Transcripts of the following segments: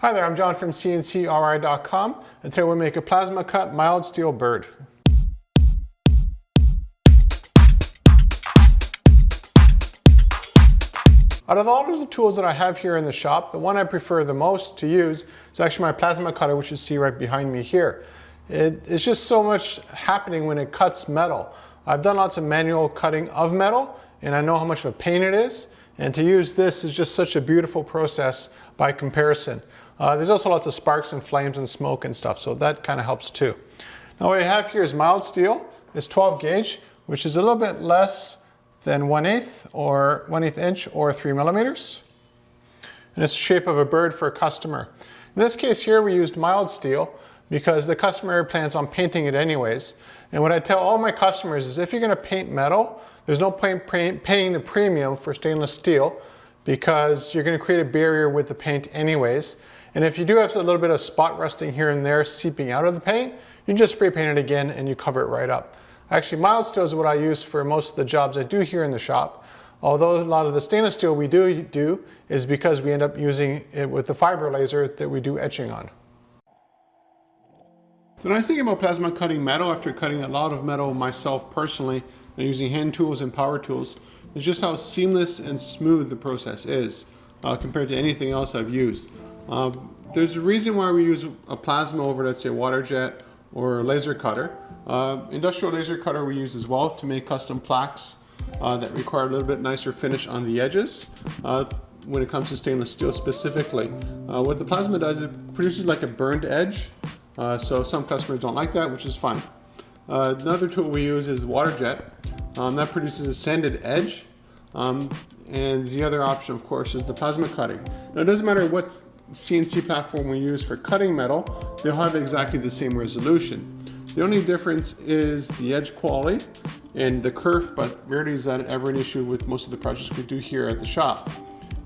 Hi there, I'm John from CNCKing.com, and today we'll make a plasma cut mild steel bird. Out of all of the tools that I have here in the shop, the one I prefer the most to use is actually my plasma cutter, which you see right behind me here. It's just so much happening when it cuts metal. I've done lots of manual cutting of metal, and I know how much of a pain it is, and to use this is just such a beautiful process by comparison. There's also lots of sparks and flames and smoke and stuff, so that kind of helps too. Now what I have here is mild steel. It's 12 gauge, which is a little bit less than 1/8 inch or 3 millimeters. And it's the shape of a bird for a customer. In this case here, we used mild steel because the customer plans on painting it anyways. And what I tell all my customers is if you're going to paint metal, there's no point paying the premium for stainless steel because you're going to create a barrier with the paint anyways. And if you do have a little bit of spot rusting here and there seeping out of the paint, you can just spray paint it again and you cover it right up. Actually, mild steel is what I use for most of the jobs I do here in the shop. Although a lot of the stainless steel we do is because we end up using it with the fiber laser that we do etching on. So when I was thinking about plasma cutting metal, after cutting a lot of metal myself personally, and using hand tools and power tools, is just how seamless and smooth the process is compared to anything else I've used. There's a reason why we use a plasma over, let's say, a water jet or a laser cutter. Industrial laser cutter we use as well to make custom plaques that require a little bit nicer finish on the edges when it comes to stainless steel specifically. What the plasma does, it produces like a burned edge, so some customers don't like that, which is fine. Another tool we use is the water jet. That produces a sanded edge. And the other option, of course, is the plasma cutting. Now, it doesn't matter what CNC platform we use for cutting metal, they'll have exactly the same resolution. The only difference is the edge quality and the kerf, but rarely is that ever an issue with most of the projects we do here at the shop.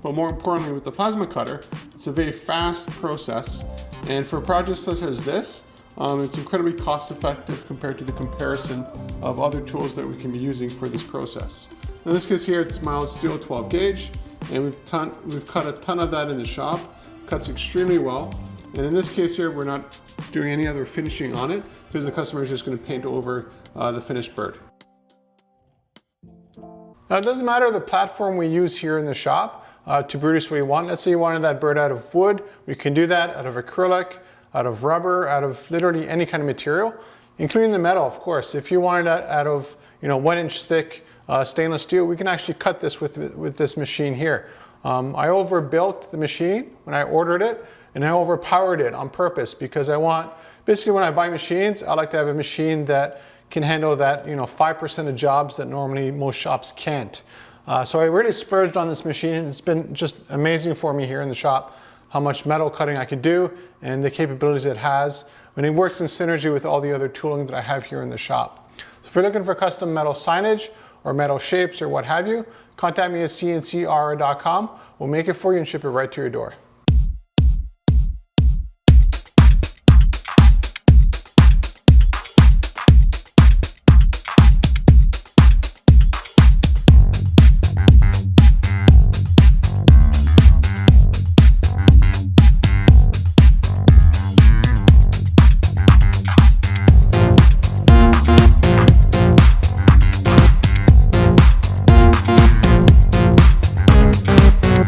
But more importantly, with the plasma cutter, it's a very fast process, and for projects such as this, it's incredibly cost effective compared to the comparison of other tools that we can be using for this process. In this case here, it's mild steel 12 gauge, and we've cut a ton of that in the shop. Cuts extremely well, and in this case here, we're not doing any other finishing on it because the customer is just going to paint over the finished bird. Now, it doesn't matter the platform we use here in the shop to produce what you want. Let's say you wanted that bird out of wood, we can do that out of acrylic, out of rubber, out of literally any kind of material, including the metal, of course. If you wanted that out of 1 inch thick stainless steel, we can actually cut this with this machine here. I overbuilt the machine when I ordered it, and I overpowered it on purpose because I want, basically when I buy machines, I like to have a machine that can handle that 5% of jobs that normally most shops can't. So I really splurged on this machine, and it's been just amazing for me here in the shop how much metal cutting I could do and the capabilities it has when it works in synergy with all the other tooling that I have here in the shop. So if you're looking for custom metal signage or metal shapes or what have you, contact me at CNCKing.com. We'll make it for you and ship it right to your door.